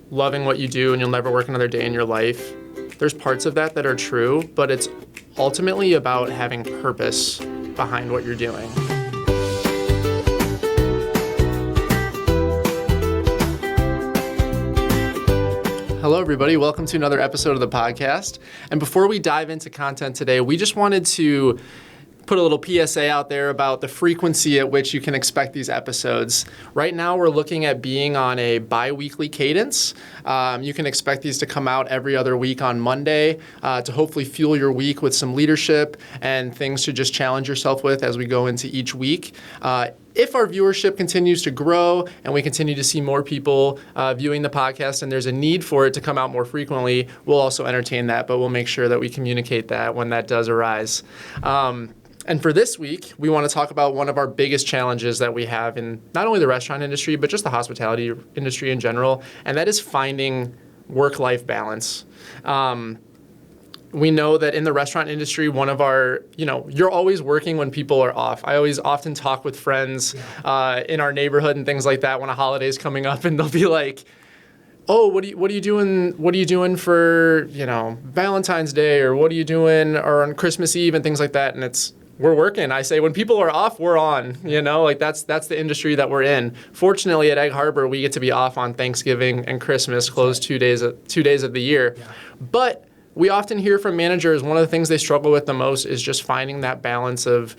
loving what you do and you'll never work another day in your life, there's parts of that are true, but it's ultimately about having purpose behind what you're doing. Hello, everybody. Welcome to another episode of the podcast. And before we dive into content today, we just wanted to put a little PSA out there about the frequency at which you can expect these episodes. Right now, we're looking at being on a bi-weekly cadence. You can expect these to come out every other week on Monday to hopefully fuel your week with some leadership and things to just challenge yourself with as we go into each week. If our viewership continues to grow and we continue to see more people viewing the podcast and there's a need for it to come out more frequently, we'll also entertain that, but we'll make sure that we communicate that when that does arise. And for this week, we want to talk about one of our biggest challenges that we have in not only the restaurant industry, but just the hospitality industry in general, and that is finding work-life balance. We know that in the restaurant industry, one of our, you're always working when people are off. I always often talk with friends in our neighborhood and things like that when a holiday's coming up, and they'll be like, "Oh, what are you doing? What are you doing for Valentine's Day, or what are you doing, or on Christmas Eve and things like that?" And we're working. I say when people are off, we're on. That's the industry that we're in. Fortunately, at Egg Harbor, we get to be off on Thanksgiving and Christmas, closed 2 days of the year. Yeah. But we often hear from managers, one of the things they struggle with the most is just finding that balance of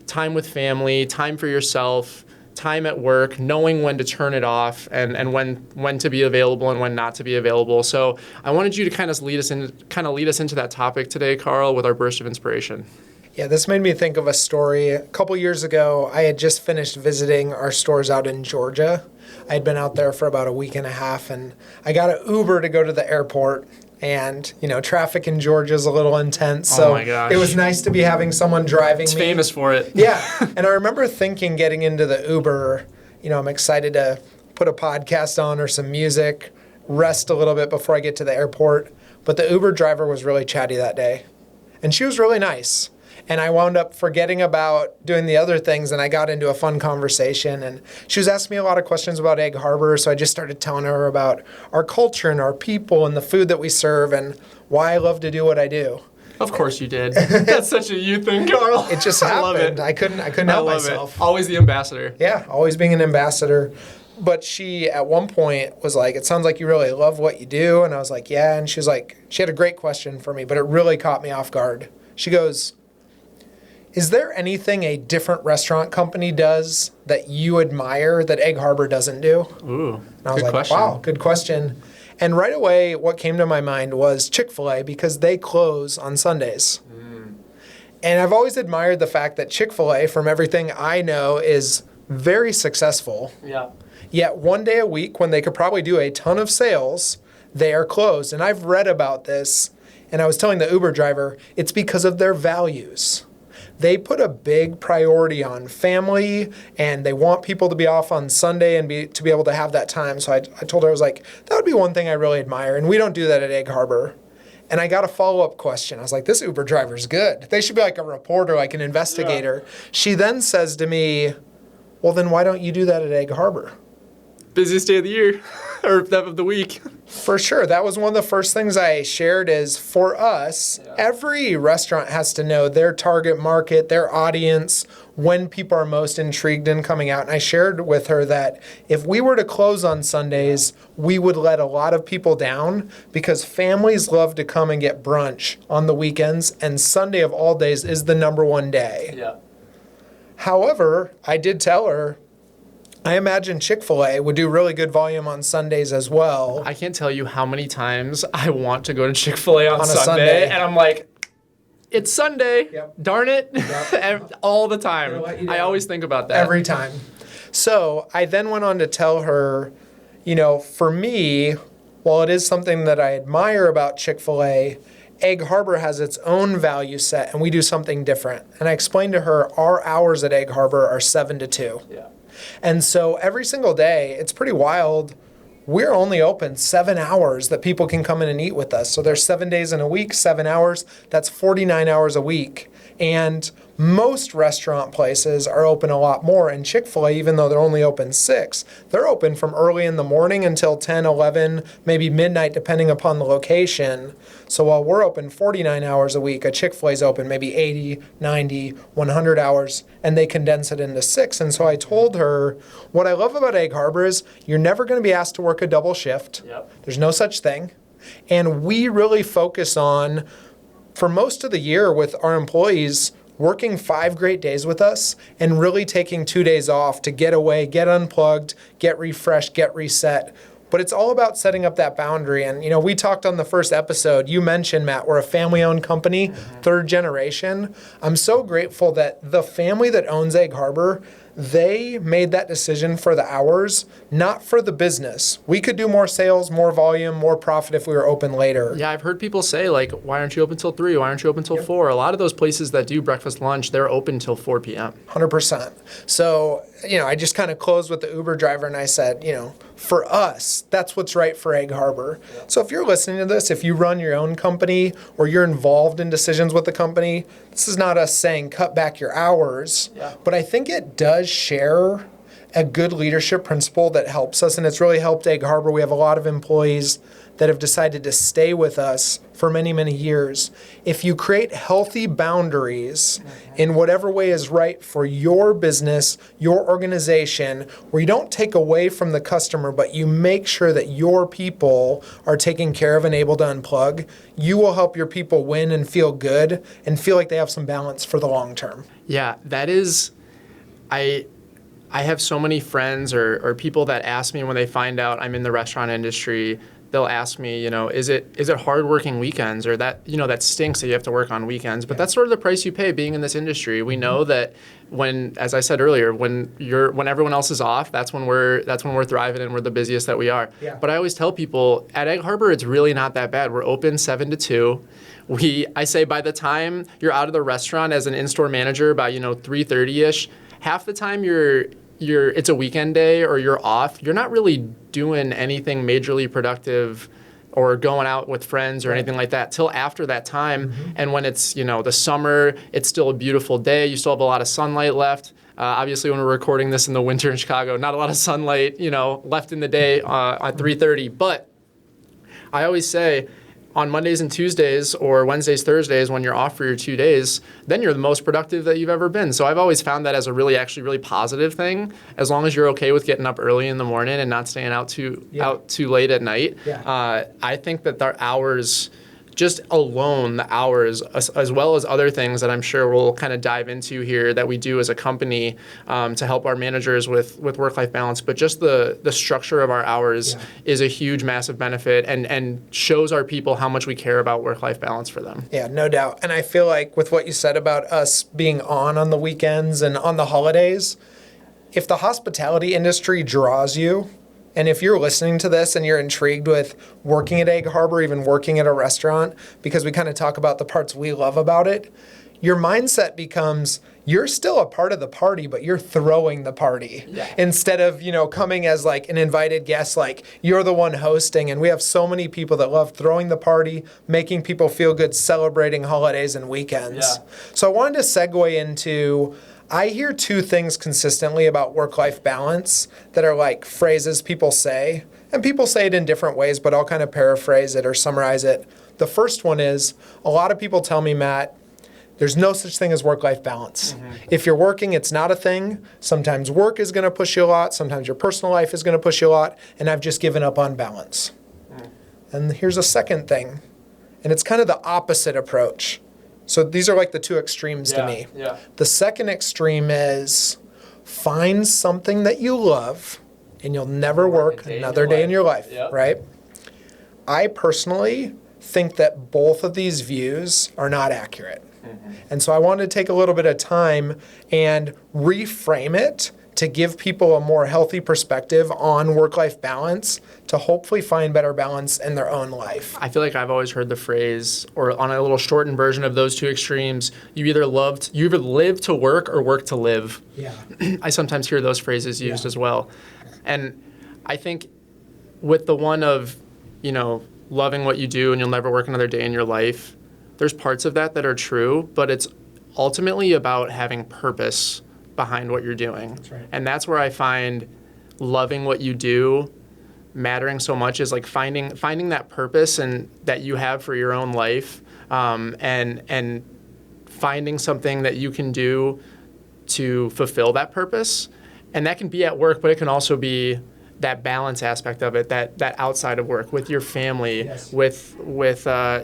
time with family, time for yourself, time at work, knowing when to turn it off and when to be available and when not to be available. So I wanted you to kind of lead us into that topic today, Carl, with our burst of inspiration. Yeah, this made me think of a story. A couple years ago, I had just finished visiting our stores out in Georgia. I had been out there for about a week and a half, and I got an Uber to go to the airport. And, traffic in Georgia is a little intense, so it was nice to be having someone driving me. It's famous for it. Yeah, and I remember thinking getting into the Uber, I'm excited to put a podcast on or some music, rest a little bit before I get to the airport. But the Uber driver was really chatty that day, and she was really nice. And I wound up forgetting about doing the other things, and I got into a fun conversation. And she was asking me a lot of questions about Egg Harbor, so I just started telling her about our culture and our people and the food that we serve and why I love to do what I do. Of course you did. That's such a you thing, Carl. It just happened. I love it. I couldn't help myself. It. Always the ambassador. Yeah, always being an ambassador. But she, at one point, was like, "It sounds like you really love what you do." And I was like, "Yeah." And she was like, she had a great question for me, but it really caught me off guard. She goes, "Is there anything a different restaurant company does that you admire that Egg Harbor doesn't do?" Ooh, and I was like, question. Wow, good question. And right away, what came to my mind was Chick-fil-A, because they close on Sundays. And I've always admired the fact that Chick-fil-A, from everything I know, is very successful. Yeah. Yet one day a week, when they could probably do a ton of sales, they are closed. And I've read about this, and I was telling the Uber driver, it's because of their values. They put a big priority on family, and they want people to be off on Sunday and to be able to have that time. So I told her, I was like, that would be one thing I really admire, and we don't do that at Egg Harbor. And I got a follow-up question. I was like, this Uber driver's good. They should be like a reporter, like an investigator. Yeah. She then says to me, well, then why don't you do that at Egg Harbor? Busiest day of the year, or of the week. For sure. That was one of the first things I shared is, for us, every restaurant has to know their target market, their audience, when people are most intrigued in coming out. And I shared with her that if we were to close on Sundays, we would let a lot of people down, because families love to come and get brunch on the weekends, and Sunday of all days is the number one day. Yeah. However, I did tell her, I imagine Chick-fil-A would do really good volume on Sundays as well. I can't tell you how many times I want to go to Chick-fil-A on Sunday, and I'm like, it's Sunday, darn it, all the time. I always think about that. Every time. So I then went on to tell her, for me, while it is something that I admire about Chick-fil-A, Egg Harbor has its own value set, and we do something different. And I explained to her, our hours at Egg Harbor are 7 to 2. Yeah. And so every single day, it's pretty wild. We're only open 7 hours that people can come in and eat with us. So there's 7 days in a week, 7 hours. That's 49 hours a week. And Most restaurant places are open a lot more, and Chick-fil-A, even though they're only open 6, they're open from early in the morning until 10, 11, maybe midnight, depending upon the location. So while we're open 49 hours a week, a Chick-fil-A's open maybe 80, 90, 100 hours, and they condense it into 6. And so I told her, what I love about Egg Harbor is you're never going to be asked to work a double shift. Yep. There's no such thing. And we really focus on, for most of the year with our employees, working 5 great days with us and really taking 2 days off to get away, get unplugged, get refreshed, get reset. But it's all about setting up that boundary. And, we talked on the first episode, you mentioned, Matt, we're a family-owned company, 3rd generation. I'm so grateful that the family that owns Egg Harbor, they made that decision for the hours, not for the business. We could do more sales, more volume, more profit if we were open later. Yeah, I've heard people say, like, why aren't you open till 3? Why aren't you open till 4? A lot of those places that do breakfast, lunch, they're open till 4 p.m. 100%. So, I just kind of closed with the Uber driver and I said, for us, that's what's right for Egg Harbor. Yeah. So if you're listening to this, if you run your own company or you're involved in decisions with the company, this is not us saying cut back your hours, but I think it does share a good leadership principle that helps us, and it's really helped Egg Harbor. We have a lot of employees that have decided to stay with us for many, many years. If you create healthy boundaries in whatever way is right for your business, your organization, where you don't take away from the customer, but you make sure that your people are taken care of and able to unplug, you will help your people win and feel good and feel like they have some balance for the long term. Yeah, that is, I have so many friends or people that ask me when they find out I'm in the restaurant industry, they'll ask me, is it hard working weekends, or that, that stinks that you have to work on weekends, but that's sort of the price you pay being in this industry. We know that when, as I said earlier, when everyone else is off, that's when we're thriving and we're the busiest that we are. Yeah. But I always tell people at Egg Harbor, it's really not that bad. We're open 7 to 2. I say by the time you're out of the restaurant as an in-store manager by 3:30ish, half the time it's a weekend day or you're off, you're not really doing anything majorly productive or going out with friends or anything like that till after that time. And when it's, the summer, it's still a beautiful day. You still have a lot of sunlight left. Obviously, when we're recording this in the winter in Chicago, not a lot of sunlight, left in the day at 3:30. But I always say, on Mondays and Tuesdays or Wednesdays, Thursdays, when you're off for your 2 days, then you're the most productive that you've ever been. So I've always found that as a really positive thing, as long as you're okay with getting up early in the morning and not staying out too late at night. Yeah. I think that our hours, just alone the hours, as well as other things that I'm sure we'll kind of dive into here that we do as a company to help our managers with work-life balance, but just the structure of our hours is a huge, massive benefit and shows our people how much we care about work-life balance for them. Yeah, no doubt. And I feel like with what you said about us being on the weekends and on the holidays, if the hospitality industry draws you, and if you're listening to this and you're intrigued with working at Egg Harbor, even working at a restaurant, because we kind of talk about the parts we love about it, your mindset becomes you're still a part of the party, but you're throwing the party. Yeah. Instead of, coming as like an invited guest, like you're the one hosting. And we have so many people that love throwing the party, making people feel good, celebrating holidays and weekends. Yeah. So I wanted to segue into, I hear 2 things consistently about work-life balance that are like phrases people say, and people say it in different ways, but I'll kind of paraphrase it or summarize it. The first one is, a lot of people tell me, Matt, there's no such thing as work-life balance. If you're working, it's not a thing. Sometimes work is going to push you a lot. Sometimes your personal life is going to push you a lot, and I've just given up on balance. And here's a second thing, and it's kind of the opposite approach. So these are like the 2 extremes to me. Yeah. The second extreme is find something that you love and you'll never work another day in your life, right? I personally think that both of these views are not accurate. And so I wanted to take a little bit of time and reframe it to give people a more healthy perspective on work-life balance to hopefully find better balance in their own life. I feel like I've always heard the phrase, or on a little shortened version of those 2 extremes, you either live to work or work to live. Yeah. I sometimes hear those phrases used as well. And I think with the one of, loving what you do and you'll never work another day in your life, there's parts of that are true, but it's ultimately about having purpose behind what you're doing. That's right. And that's where I find loving what you do mattering so much, is like finding that purpose and that you have for your own life, and finding something that you can do to fulfill that purpose. And that can be at work, but it can also be that balance aspect of it, that outside of work, with your family, Yes. with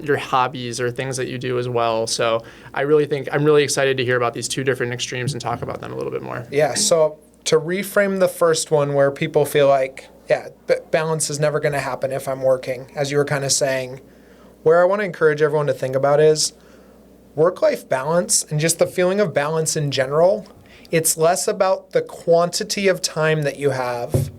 your hobbies or things that you do as well. So I really think I'm really excited to hear about these two different extremes and talk about them a little bit more. Yeah, so to reframe the first one where people feel like, balance is never going to happen if I'm working, as you were kind of saying, where I want to encourage everyone to think about is work-life balance and just the feeling of balance in general. It's less about the quantity of time that you have.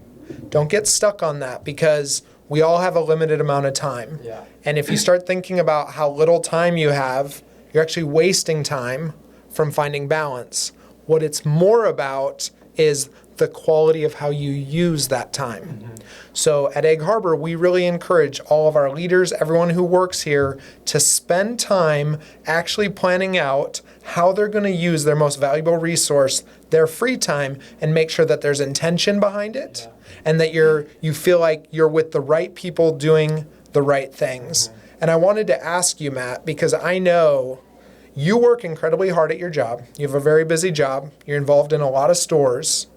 Don't get stuck on that, because we all have a limited amount of time. Yeah. And if you start thinking about how little time you have, you're actually wasting time from finding balance. What it's more about is the quality of how you use that time. Mm-hmm. So at Egg Harbor, we really encourage all of our leaders, everyone who works here, to spend time actually planning out how they're going to use their most valuable resource, their free time, and make sure that there's intention behind it, and that you feel like you're with the right people doing the right things. Mm-hmm. And I wanted to ask you, Matt, because I know you work incredibly hard at your job. You have a very busy job. You're involved in a lot of stores.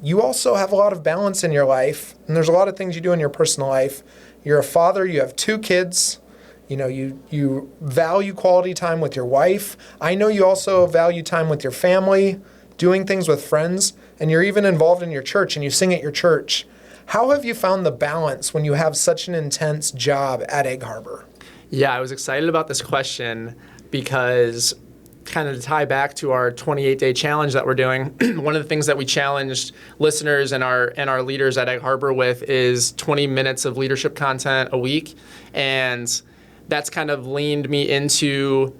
You also have a lot of balance in your life, and there's a lot of things you do in your personal life. You're a father, you have 2 kids, you value quality time with your wife. I know you also value time with your family, doing things with friends, and you're even involved in your church and you sing at your church. How have you found the balance when you have such an intense job at Egg Harbor? Yeah, I was excited about this question because, kind of to tie back to our 28-day challenge that we're doing, one of the things that we challenged listeners and our leaders at Egg Harbor with is 20 minutes of leadership content a week. And that's kind of leaned me into,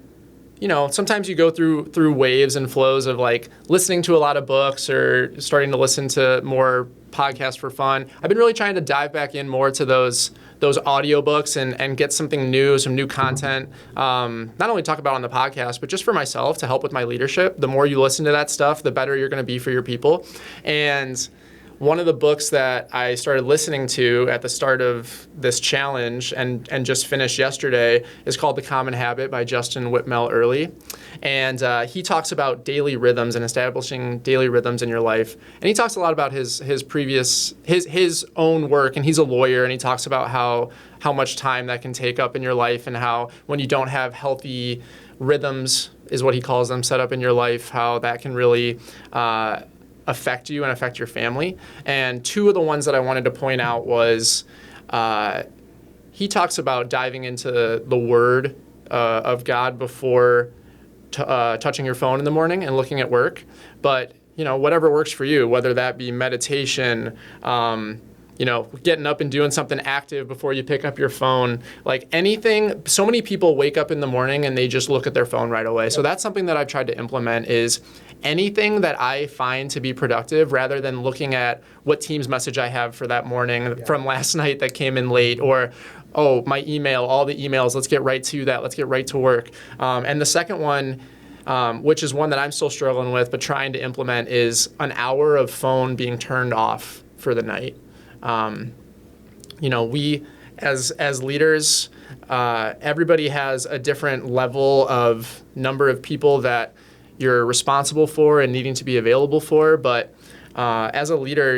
sometimes you go through waves and flows of like listening to a lot of books or starting to listen to more podcasts for fun. I've been really trying to dive back in more to those audiobooks and get something new, some new content, not only talk about on the podcast, but just for myself to help with my leadership. The more you listen to that stuff, the better you're going to be for your people. And one of the books that I started listening to at the start of this challenge and just finished yesterday is called The Common Habit by Justin Whitmel Early. And he talks about daily rhythms and establishing daily rhythms in your life. And he talks a lot about his own work, and he's a lawyer, and he talks about how much time that can take up in your life, and how when you don't have healthy rhythms, is what he calls them, set up in your life, how that can really affect you and affect your family. And 2 of the ones that I wanted to point out was he talks about diving into the Word of God before touching your phone in the morning and looking at work. But whatever works for you, whether that be meditation, getting up and doing something active before you pick up your phone, like anything. So many people wake up in the morning and they just look at their phone right away. So that's something that I've tried to implement, is anything that I find to be productive, rather than looking at what Teams message I have for that morning from last night that came in late, or, oh, my email, all the emails, let's get right to that, let's get right to work. And the second one, which is one that I'm still struggling with, but trying to implement, is an hour of phone being turned off for the night. We as leaders, everybody has a different level of number of people that you're responsible for and needing to be available for. But as a leader,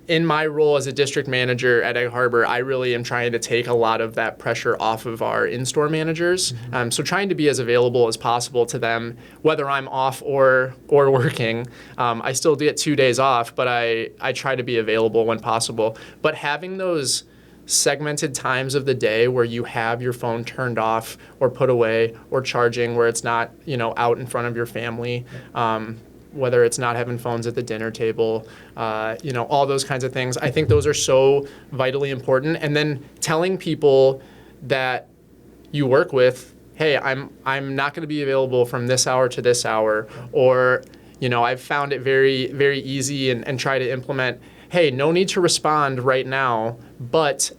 in my role as a district manager at Egg Harbor, I really am trying to take a lot of that pressure off of our in-store managers. Mm-hmm. So trying to be as available as possible to them, whether I'm off or working. I still get 2 days off, but I try to be available when possible. But having those segmented times of the day where you have your phone turned off or put away or charging, where it's not, out in front of your family, whether it's not having phones at the dinner table, all those kinds of things. I think those are so vitally important. And then telling people that you work with, hey, I'm not going to be available from this hour to this hour, or, I've found it very, very easy and try to implement, hey, no need to respond right now,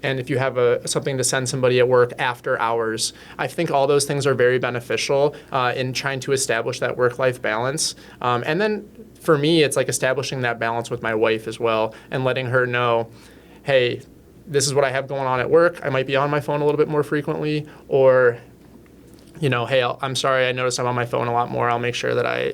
and if you have something to send somebody at work after hours, I think all those things are very beneficial in trying to establish that work-life balance. And then for me, it's like establishing that balance with my wife as well and letting her know, hey, this is what I have going on at work. I might be on my phone a little bit more frequently, or hey, I'm sorry, I noticed I'm on my phone a lot more. I'll make sure that I,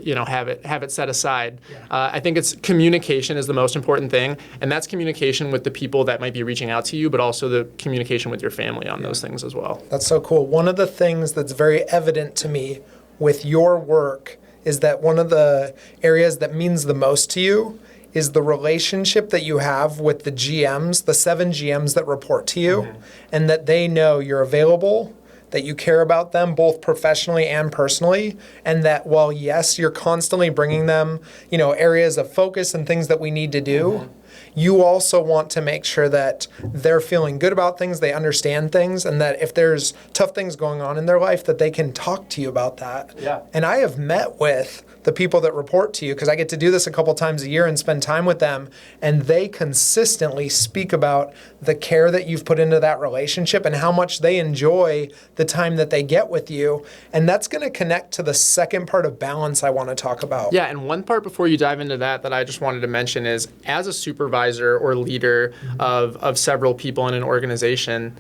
have it set aside. Yeah. I think it's communication is the most important thing, and that's communication with the people that might be reaching out to you, but also the communication with your family on those things as well. That's so cool. One of the things that's very evident to me with your work is that one of the areas that means the most to you is the relationship that you have with the GMs, the 7 GMs that report to you, and that they know you're available, that you care about them both professionally and personally, and that while, yes, you're constantly bringing them, areas of focus and things that we need to do, you also want to make sure that they're feeling good about things, they understand things, and that if there's tough things going on in their life, that they can talk to you about that. Yeah. And I have met with the people that report to you, because I get to do this a couple times a year and spend time with them, and they consistently speak about the care that you've put into that relationship and how much they enjoy the time that they get with you. And that's going to connect to the second part of balance I want to talk about. Yeah, and one part before you dive into that I just wanted to mention is, as a supervisor or leader of several people in an organization,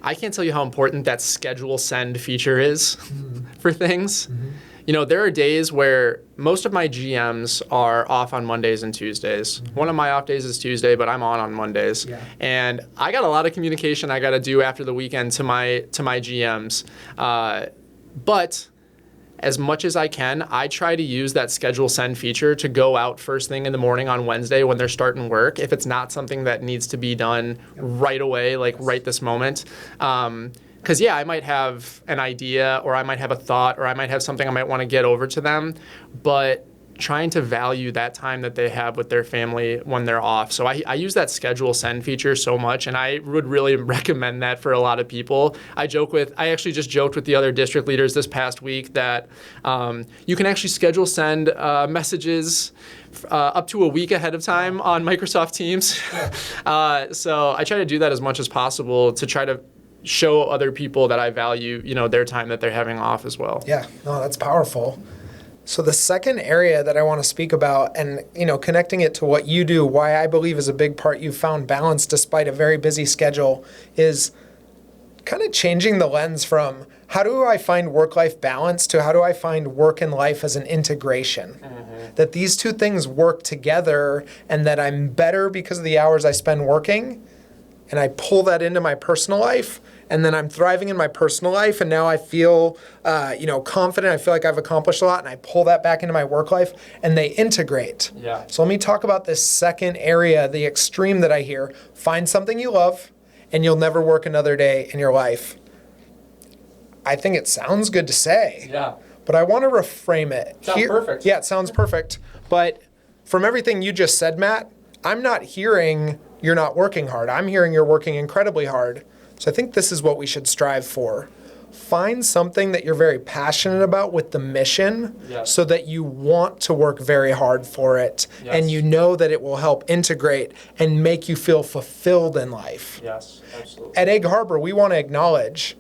I can't tell you how important that schedule send feature is for things. There are days where most of my GMs are off on Mondays and Tuesdays. One of my off days is Tuesday, but I'm on Mondays. Yeah. And I got a lot of communication I got to do after the weekend to my GMs. But as much as I can, I try to use that schedule send feature to go out first thing in the morning on Wednesday when they're starting work, if it's not something that needs to be done right away, like right this moment. Because, I might have an idea, or I might have a thought, or I might have something I might want to get over to them, but trying to value that time that they have with their family when they're off. So I use that schedule send feature so much, and I would really recommend that for a lot of people. I actually just joked with the other district leaders this past week that you can actually schedule send messages up to a week ahead of time on Microsoft Teams. So I try to do that as much as possible to try to show other people that I value, their time that they're having off as well. Yeah, no, that's powerful. So the second area that I want to speak about, and connecting it to what you do, why I believe is a big part you found balance despite a very busy schedule, is kind of changing the lens from how do I find work-life balance to how do I find work and life as an integration. That these two things work together, and that I'm better because of the hours I spend working, and I pull that into my personal life, and then I'm thriving in my personal life, and now I feel, confident. I feel like I've accomplished a lot, and I pull that back into my work life, and they integrate. Yeah. So let me talk about this second area, the extreme that I hear. Find something you love, and you'll never work another day in your life. I think it sounds good to say. Yeah. But I want to reframe it. Sounds perfect. Yeah, it sounds perfect. But from everything you just said, Matt, I'm not hearing you're not working hard. I'm hearing you're working incredibly hard. So I think this is what we should strive for. Find something that you're very passionate about with the mission, so that you want to work very hard for it, and you know that it will help integrate and make you feel fulfilled in life. Yes, absolutely. At Egg Harbor, we want to acknowledge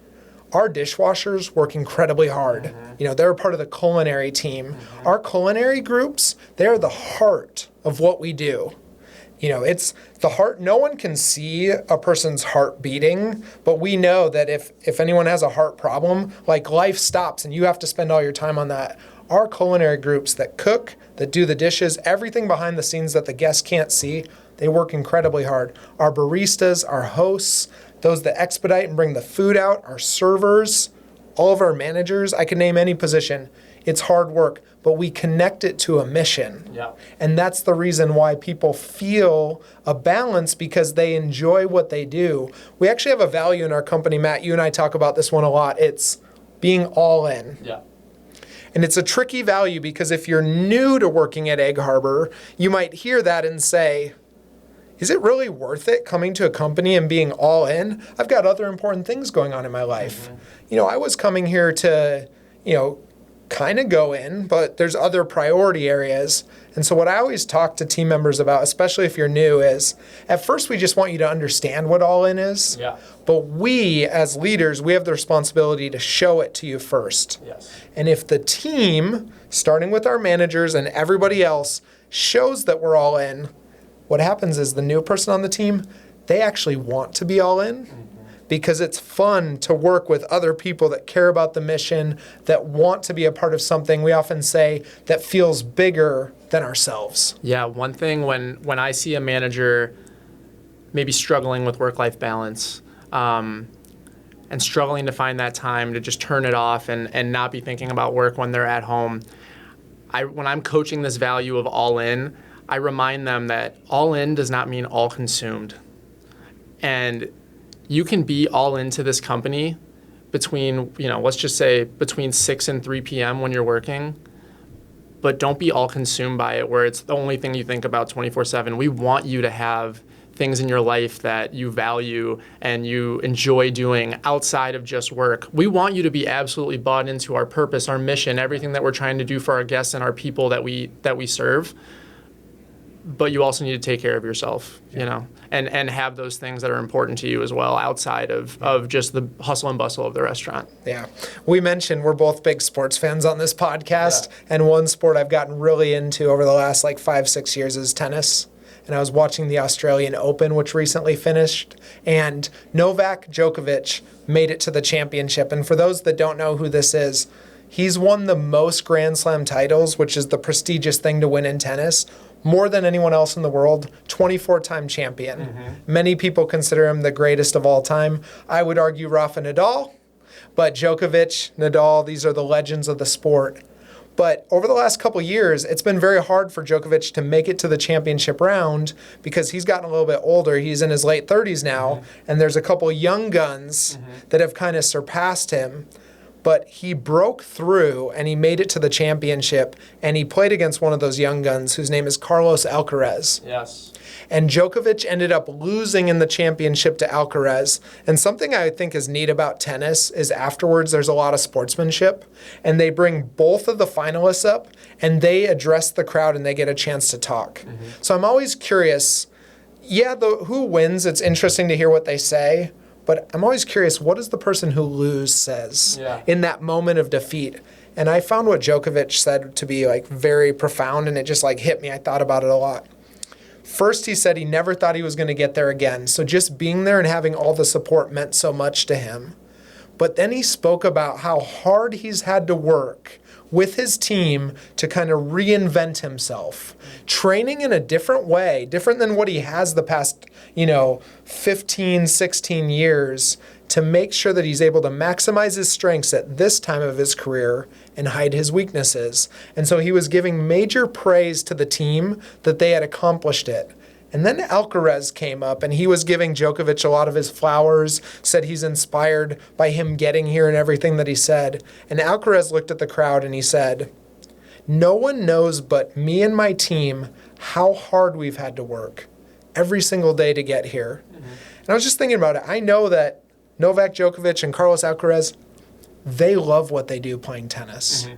our dishwashers work incredibly hard. They're a part of the culinary team. Our culinary groups, they're the heart of what we do. It's the heart. No one can see a person's heart beating, but we know that if anyone has a heart problem, like, life stops and you have to spend all your time on that. Our culinary groups that cook, that do the dishes, everything behind the scenes that the guests can't see, they work incredibly hard. Our baristas, our hosts, those that expedite and bring the food out, our servers, all of our managers, I can name any position. It's hard work, but we connect it to a mission. Yeah. And that's the reason why people feel a balance, because they enjoy what they do. We actually have a value in our company, Matt. You and I talk about this one a lot. It's being all in. Yeah. And it's a tricky value, because if you're new to working at Egg Harbor, you might hear that and say, is it really worth it coming to a company and being all in? I've got other important things going on in my life. I was coming here to, kind of go in, but there's other priority areas. And so what I always talk to team members about, especially if you're new, is at first we just want you to understand what all in is. Yeah. But we as leaders, we have the responsibility to show it to you first. Yes. And if the team, starting with our managers and everybody else, shows that we're all in, what happens is the new person on the team, they actually want to be all in. Because it's fun to work with other people that care about the mission, that want to be a part of something, we often say, that feels bigger than ourselves. Yeah, one thing when I see a manager maybe struggling with work-life balance and struggling to find that time to just turn it off and not be thinking about work when they're at home, when I'm coaching this value of all in, I remind them that all in does not mean all consumed. And you can be all into this company between, let's just say between 6 and 3 p.m. when you're working, but don't be all consumed by it where it's the only thing you think about 24/7. We want you to have things in your life that you value and you enjoy doing outside of just work. We want you to be absolutely bought into our purpose, our mission, everything that we're trying to do for our guests and our people that we serve. But you also need to take care of yourself, and have those things that are important to you as well outside of just the hustle and bustle of the restaurant. Yeah. We mentioned we're both big sports fans on this podcast, and one sport I've gotten really into over the last 5-6 years is tennis. And I was watching the Australian Open, which recently finished, and Novak Djokovic made it to the championship. And for those that don't know who this is, he's won the most Grand Slam titles, which is the prestigious thing to win in tennis, more than anyone else in the world, 24-time champion. Mm-hmm. Many people consider him the greatest of all time. I would argue Rafa Nadal, but Djokovic, Nadal, these are the legends of the sport. But over the last couple years, it's been very hard for Djokovic to make it to the championship round because he's gotten a little bit older. He's in his late 30s now, and there's a couple young guns that have kind of surpassed him. But he broke through and he made it to the championship, and he played against one of those young guns whose name is Carlos Alcaraz. Yes. And Djokovic ended up losing in the championship to Alcaraz. And something I think is neat about tennis is afterwards there's a lot of sportsmanship, and they bring both of the finalists up and they address the crowd and they get a chance to talk. Mm-hmm. So I'm always curious, who wins, it's interesting to hear what they say. But I'm always curious, what does the person who loses says in that moment of defeat? And I found what Djokovic said to be very profound, and it just hit me. I thought about it a lot. First, he said he never thought he was going to get there again. So just being there and having all the support meant so much to him. But then he spoke about how hard he's had to work with his team to kind of reinvent himself, training in a different way, different than what he has the past, 15, 16 years, to make sure that he's able to maximize his strengths at this time of his career and hide his weaknesses. And so he was giving major praise to the team that they had accomplished it. And then Alcaraz came up, and he was giving Djokovic a lot of his flowers, said he's inspired by him getting here and everything that he said. And Alcaraz looked at the crowd and he said, "No one knows but me and my team how hard we've had to work every single day to get here." Mm-hmm. And I was just thinking about it. I know that Novak Djokovic and Carlos Alcaraz, they love what they do playing tennis. Mm-hmm.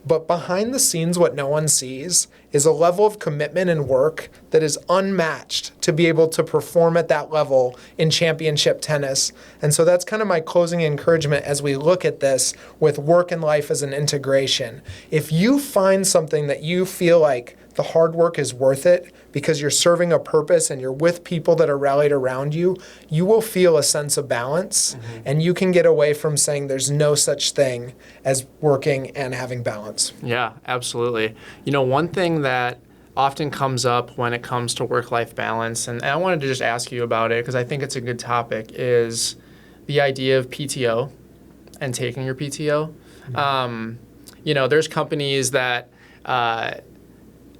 But behind the scenes, what no one sees is a level of commitment and work that is unmatched to be able to perform at that level in championship tennis. And so that's kind of my closing encouragement as we look at this with work and life as an integration. If you find something that you feel like the hard work is worth it because you're serving a purpose and you're with people that are rallied around you, you will feel a sense of balance, and you can get away from saying there's no such thing as working and having balance. Yeah, absolutely. One thing that often comes up when it comes to work-life balance, and I wanted to just ask you about it because I think it's a good topic, is the idea of PTO and taking your PTO. There's companies that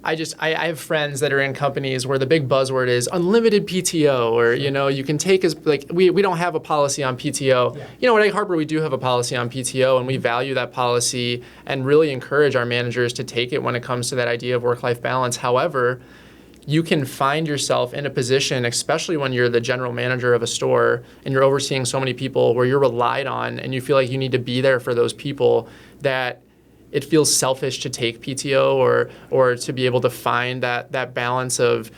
I have friends that are in companies where the big buzzword is unlimited PTO, or, you can take we don't have a policy on PTO. Yeah. At Egg Harbor, we do have a policy on PTO, and we value that policy and really encourage our managers to take it when it comes to that idea of work-life balance. However, you can find yourself in a position, especially when you're the general manager of a store and you're overseeing so many people, where you're relied on and you feel like you need to be there for those people, that it feels selfish to take PTO or to be able to find that balance of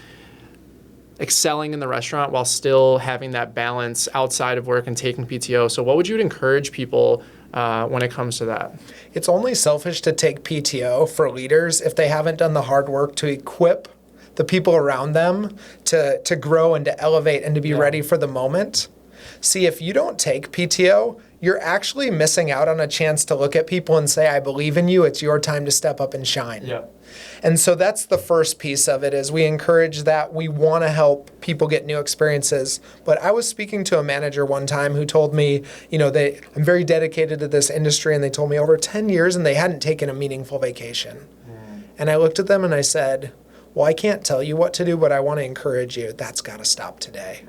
excelling in the restaurant while still having that balance outside of work and taking PTO. So what would you encourage people when it comes to that? It's only selfish to take PTO for leaders if they haven't done the hard work to equip the people around them to grow and to elevate and to be ready for the moment. See, if you don't take PTO, you're actually missing out on a chance to look at people and say, I believe in you, it's your time to step up and shine. Yeah. And so that's the first piece of it, is we encourage that. We want to help people get new experiences. But I was speaking to a manager one time who told me, I'm very dedicated to this industry, and they told me over 10 years and they hadn't taken a meaningful vacation. And I looked at them and I said, well, I can't tell you what to do, but I want to encourage you. That's got to stop today.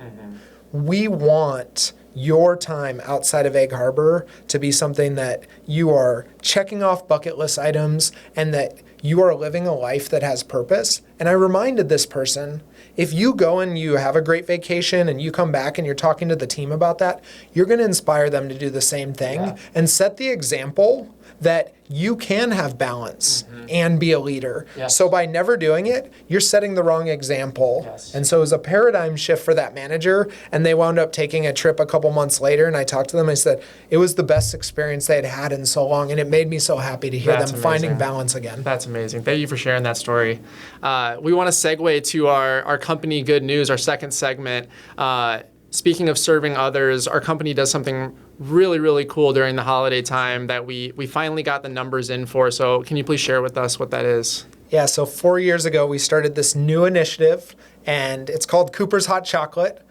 We want your time outside of Egg Harbor to be something that you are checking off bucket list items and that you are living a life that has purpose. And I reminded this person, if you go and you have a great vacation and you come back and you're talking to the team about that, you're going to inspire them to do the same thing and set the example that you can have balance and be a leader. So by never doing it, you're setting the wrong example. And so it was a paradigm shift for that manager, and they wound up taking a trip a couple months later, and I talked to them, I said, it was the best experience they had had in so long, and it made me so happy to hear them finding balance again. That's amazing. Thank you for sharing that story. We want to segue to our company good news, our second segment. Speaking of serving others, our company does something really, really cool during the holiday time that we finally got the numbers in for. So can you please share with us what that is? Yeah, so 4 years ago, we started this new initiative, and it's called Cooper's Hot Chocolate.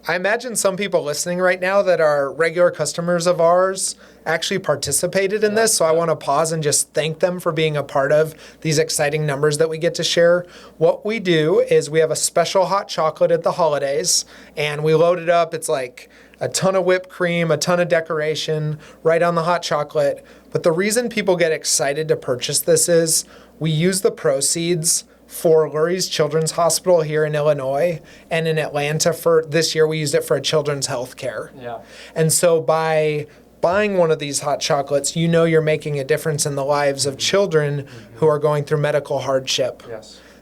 I imagine some people listening right now that are regular customers of ours actually participated in this, so I want to pause and just thank them for being a part of these exciting numbers that we get to share. What we do is we have a special hot chocolate at the holidays, and we load it up. It's like a ton of whipped cream, a ton of decoration right on the hot chocolate. But the reason people get excited to purchase this is we use the proceeds for Lurie's Children's Hospital here in Illinois, and in Atlanta for this year we used it for a children's health care. And so by buying one of these hot chocolates, you're making a difference in the lives of children who are going through medical hardship.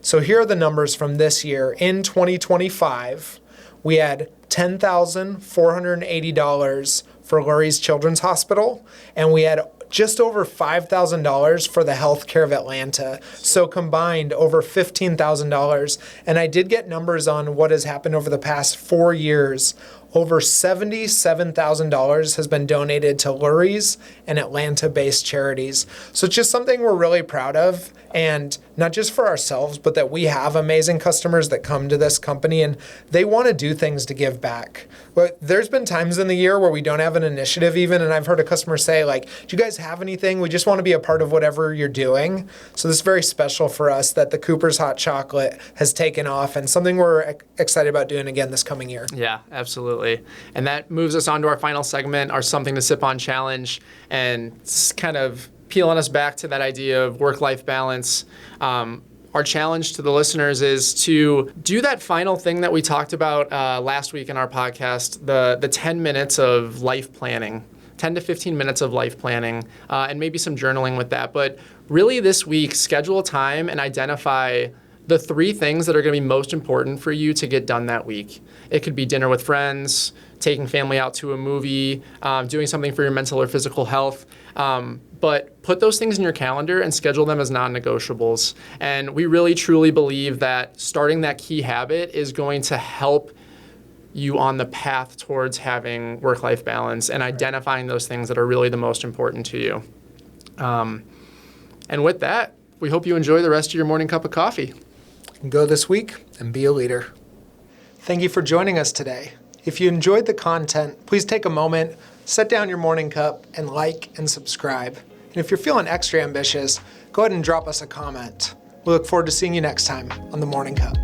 So here are the numbers from this year. In 2025, we had $10,480 for Lurie's Children's Hospital, and we had just over $5,000 for the healthcare of Atlanta. So combined, over $15,000. And I did get numbers on what has happened over the past 4 years. Over $77,000 has been donated to Lurie's and Atlanta-based charities. So it's just something we're really proud of, and not just for ourselves, but that we have amazing customers that come to this company and they want to do things to give back. But there's been times in the year where we don't have an initiative even, and I've heard a customer say, like, do you guys have anything? We just want to be a part of whatever you're doing. So this is very special for us that the Cooper's Hot Chocolate has taken off, and something we're excited about doing again this coming year. Yeah, absolutely. And that moves us on to our final segment, our Something to Sip On challenge, and it's kind of peeling us back to that idea of work-life balance. Our challenge to the listeners is to do that final thing that we talked about last week in our podcast, the 10 minutes of life planning, 10 to 15 minutes of life planning, and maybe some journaling with that. But really this week, schedule a time and identify the 3 things that are going to be most important for you to get done that week. It could be dinner with friends, taking family out to a movie, doing something for your mental or physical health. But put those things in your calendar and schedule them as non-negotiables. And we really, truly believe that starting that key habit is going to help you on the path towards having work-life balance and identifying those things that are really the most important to you. And with that, we hope you enjoy the rest of your morning cup of coffee. Go this week and be a leader. Thank you for joining us today. If you enjoyed the content, please take a moment, set down your morning cup, and like and subscribe. And if you're feeling extra ambitious, go ahead and drop us a comment. We look forward to seeing you next time on The Morning Cup.